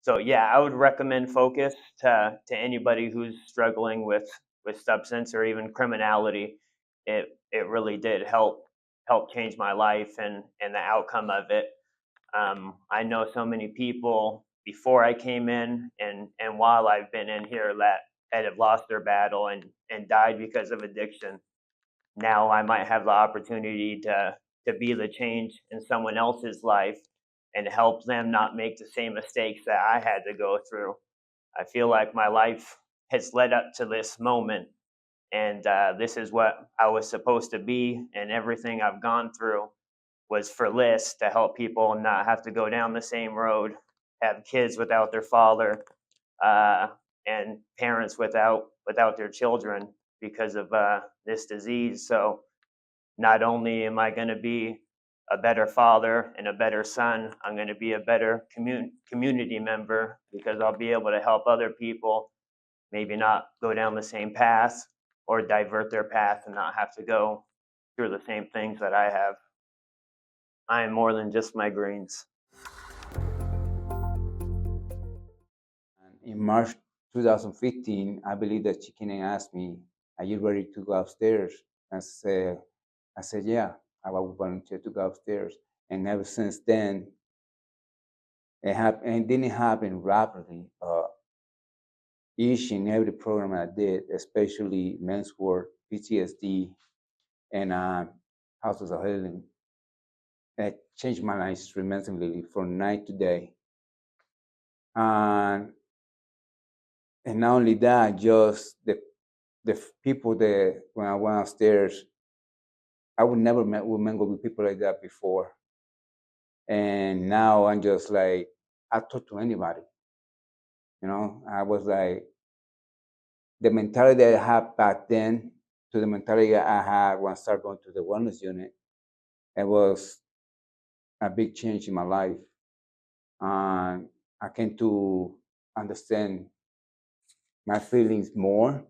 So yeah, I would recommend Focus to anybody who's struggling with substance or even criminality. It really did help change my life and the outcome of it. I know so many people before I came in and while I've been in here that have lost their battle and died because of addiction. Now I might have the opportunity to be the change in someone else's life and help them not make the same mistakes that I had to go through. I feel like my life has led up to this moment, and this is what I was supposed to be, and everything I've gone through was for this to help people not have to go down the same road, have kids without their father, uh, and parents without their children because of this disease. So not only am I going to be a better father and a better son, I'm going to be a better community member because I'll be able to help other people maybe not go down the same path or divert their path and not have to go through the same things that I have. I am more than just my greens. In March 2015, I believe that she came and asked me, "Are you ready to go upstairs?" I said, "Yeah, I would volunteer to go upstairs." And ever since then, it didn't happen rapidly. Each and every program I did, especially men's work, PTSD, and houses of healing, it changed my life tremendously from night to day. And and not only that, just the people that when I went upstairs, I would never would mingle with people like that before. And now I'm just like, I talk to anybody. I was like, the mentality that I had back then to the mentality I had when I started going to the wellness unit, it was a big change in my life. And I came to understand my feelings more,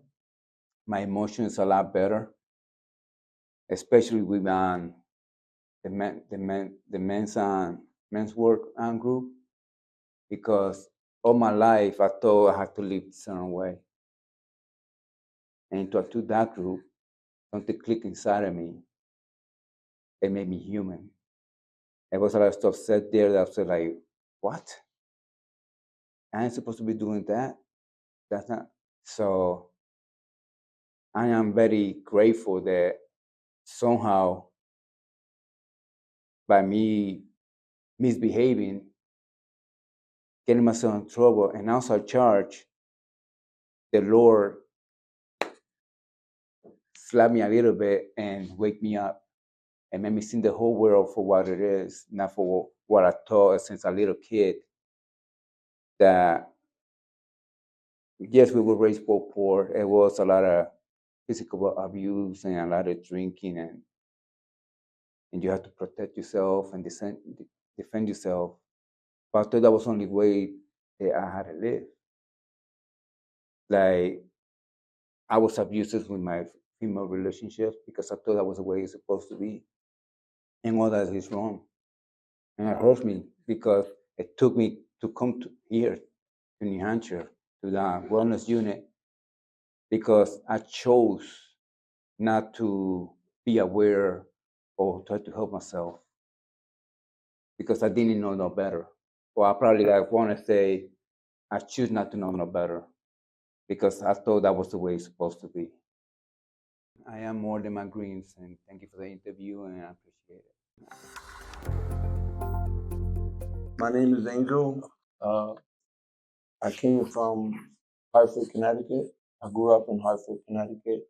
my emotions a lot better, especially with the men's work group, because all my life I thought I had to live a certain way. And to that group, something clicked inside of me. It made me human. There was a lot of stuff said there that I was like, what? I ain't supposed to be doing that. That's not. So I am very grateful that somehow by me misbehaving, getting myself in trouble, and also charge, the Lord slapped me a little bit and wake me up and made me see the whole world for what it is, not for what I thought since a little kid. That yes, we were raised poor. It was a lot of physical abuse and a lot of drinking, and you have to protect yourself and defend yourself. But I thought that was the only way that I had to live. Like I was abusive with my female relationships because I thought that was the way it's supposed to be, and all that is wrong. And it hurts me because it took me to come to here to New Hampshire to the wellness unit because I chose not to be aware or try to help myself because I didn't know no better. Or I probably like want to say I choose not to know no better because I thought that was the way it's supposed to be. I am more than my greens, and thank you for the interview, and I appreciate it. My name is Angel. I came from Hartford, Connecticut. I grew up in Hartford, Connecticut.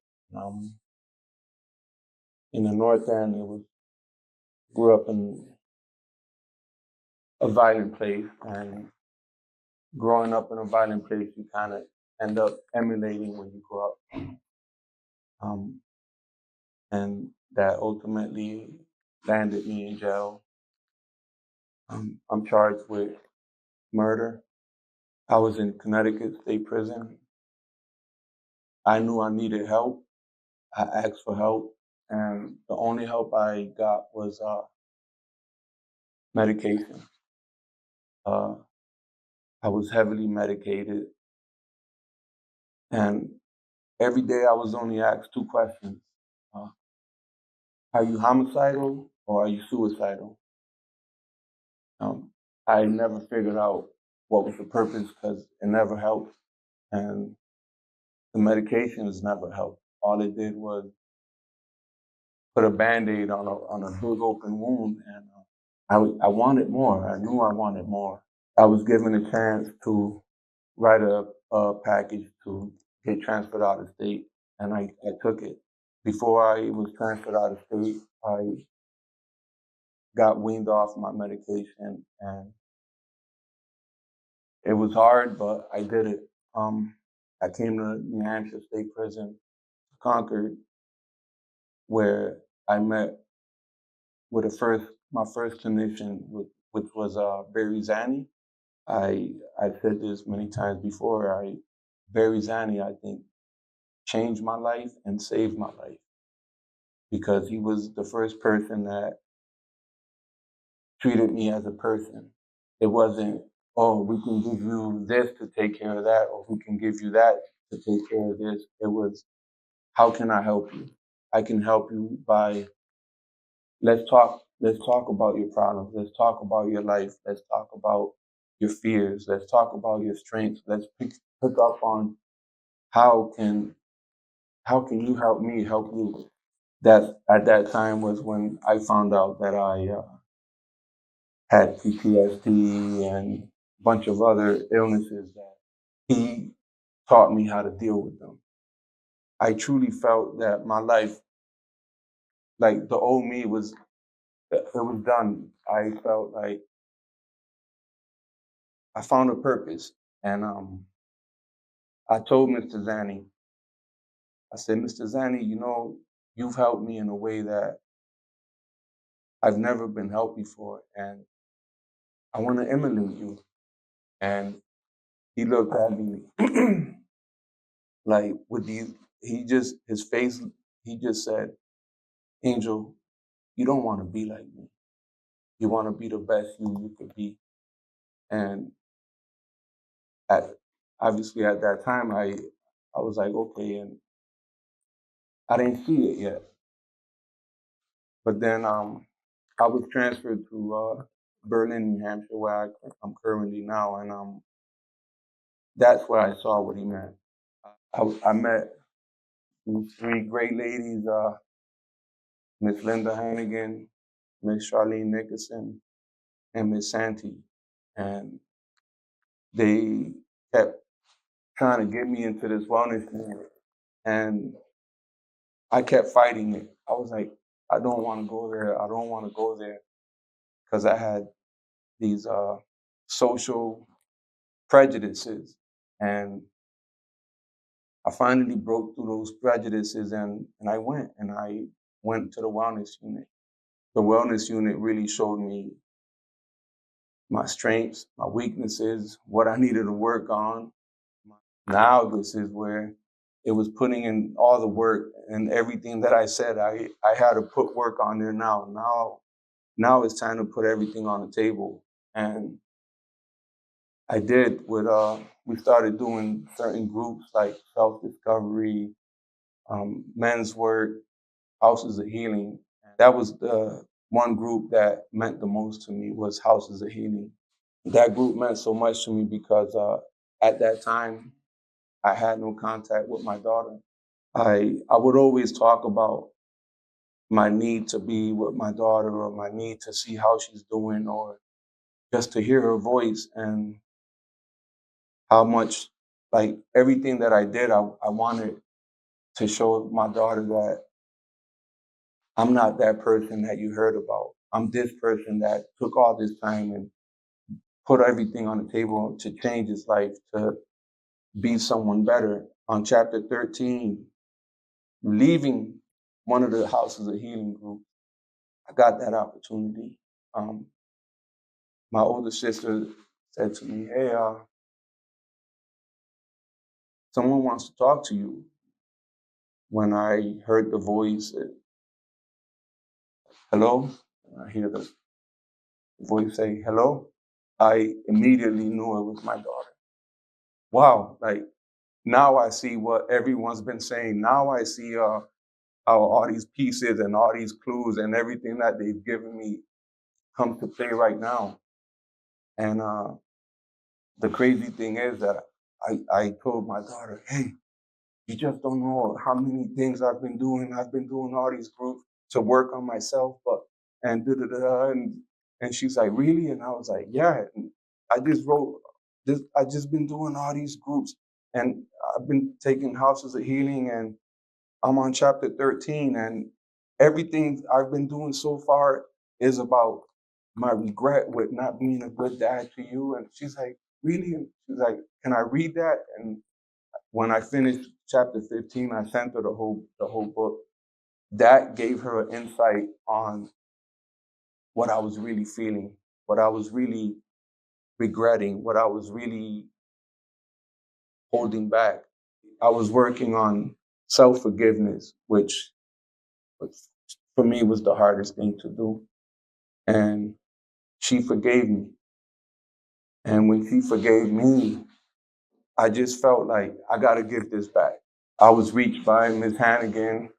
In the North End, grew up in a violent place, and growing up in a violent place, you kind of end up emulating when you grow up, um, and that ultimately landed me in jail. I'm charged with murder. I was in Connecticut State Prison. I knew I needed help. I asked for help, and the only help I got was medication. Uh, I was heavily medicated, and every day I was only asked 2 questions. Uh, are you homicidal or are you suicidal? Um, I never figured out what was the purpose because it never helped, and the medications never helped. All it did was put a Band-Aid on a big open wound, and I wanted more. I knew I wanted more. I was given a chance to write a package to get transferred out of state, and I took it. Before I was transferred out of state, I got weaned off my medication, and it was hard, but I did it. I came to New Hampshire State Prison, Concord, where I met with my first clinician, which was Barry Zanni. I've said this many times before. Barry Zanni, I think, changed my life and saved my life because he was the first person that treated me as a person. It wasn't, oh, we can give you this to take care of that, or we can give you that to take care of this. It was, how can I help you? I can help you by, let's talk about your problems. Let's talk about your life. Let's talk about your fears. Let's talk about your strengths. Let's pick up on how can you help me help you. That at that time was when I found out that I had PTSD and a bunch of other illnesses that he taught me how to deal with them. I truly felt that my life, like the old me it was done. I felt like I found a purpose. And I told Mr. Zanni, I said, Mr. Zanni, you've helped me in a way that I've never been helped before. And I want to emulate you. And he looked at me like with these, his face, he just said, Angel, you don't want to be like me. You want to be the best you could be. And at, obviously at that time, I was like, okay, and I didn't see it yet. But then I was transferred to Berlin, New Hampshire, where I'm currently now, and that's where I saw what he meant. I met these 3 great ladies, Miss Linda Hannigan, Miss Charlene Nickerson, and Miss Santee, and they kept trying to get me into this wellness unit, and I kept fighting it. I was like, I don't want to go there. I don't want to go there because I had these social prejudices, and I finally broke through those prejudices, and I went to the wellness unit. The wellness unit really showed me my strengths, my weaknesses, what I needed to work on. Now this is where it was putting in all the work and everything that I said I had to put work on there now. Now it's time to put everything on the table. And I did with we started doing certain groups like self-discovery, men's work, houses of healing. That was the one group that meant the most to me was houses of healing. That group meant so much to me because at that time I had no contact with my daughter. I would always talk about my need to be with my daughter or my need to see how she's doing or just to hear her voice and how much like everything that I did, I wanted to show my daughter that I'm not that person that you heard about. I'm this person that took all this time and put everything on the table to change his life, to be someone better. On chapter 13, leaving one of the houses of healing group, I got that opportunity. My older sister said to me, hey, someone wants to talk to you. When I heard the voice, hello, I hear the voice say, hello. I immediately knew it was my daughter. Wow, like now I see what everyone's been saying. Now I see how all these pieces and all these clues and everything that they've given me come to play right now. And the crazy thing is that I told my daughter, hey, you just don't know how many things I've been doing. I've been doing all these groups to work on myself, but and da da da. And she's like, really? And I was like, yeah. And I just wrote this. I just been doing all these groups, and I've been taking houses of healing, and I'm on chapter 13, and everything I've been doing so far is about my regret with not being a good dad to you. And she's like, really? And she's like, can I read that? And when I finished chapter 15, I sent her the whole book. That gave her an insight on what I was really feeling, what I was really regretting, what I was really holding back. I was working on self-forgiveness, which for me was the hardest thing to do. And she forgave me. And when she forgave me, I just felt like I got to give this back. I was reached by Ms. Hannigan.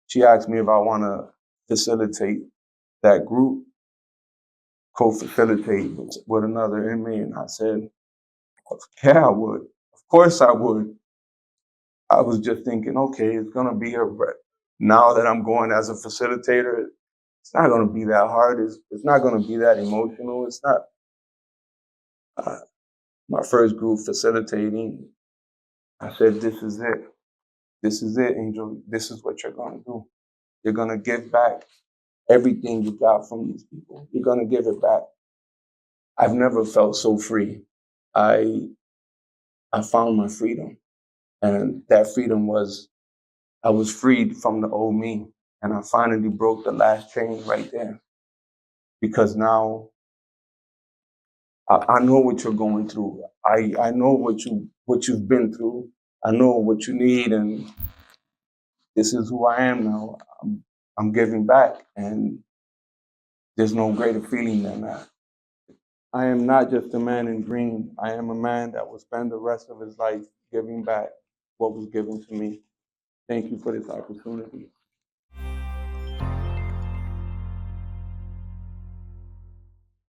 She asked me if I want to facilitate that group, co-facilitate with another inmate. And I said, yeah, I would. Of course I would. I was just thinking, okay, it's going to be now that I'm going as a facilitator, it's not going to be that hard. It's not going to be that emotional. It's not my first group facilitating. I said, this is it. This is it, Angel. This is what you're going to do. You're going to give back everything you got from these people. You're going to give it back. I've never felt so free. I found my freedom. And that freedom was, I was freed from the old me. And I finally broke the last chain right there. Because now I know what you're going through. I know what you've been through. I know what you need, and this is who I am now. I'm giving back, and there's no greater feeling than that. I am not just a man in green. I am a man that will spend the rest of his life giving back what was given to me. Thank you for this opportunity.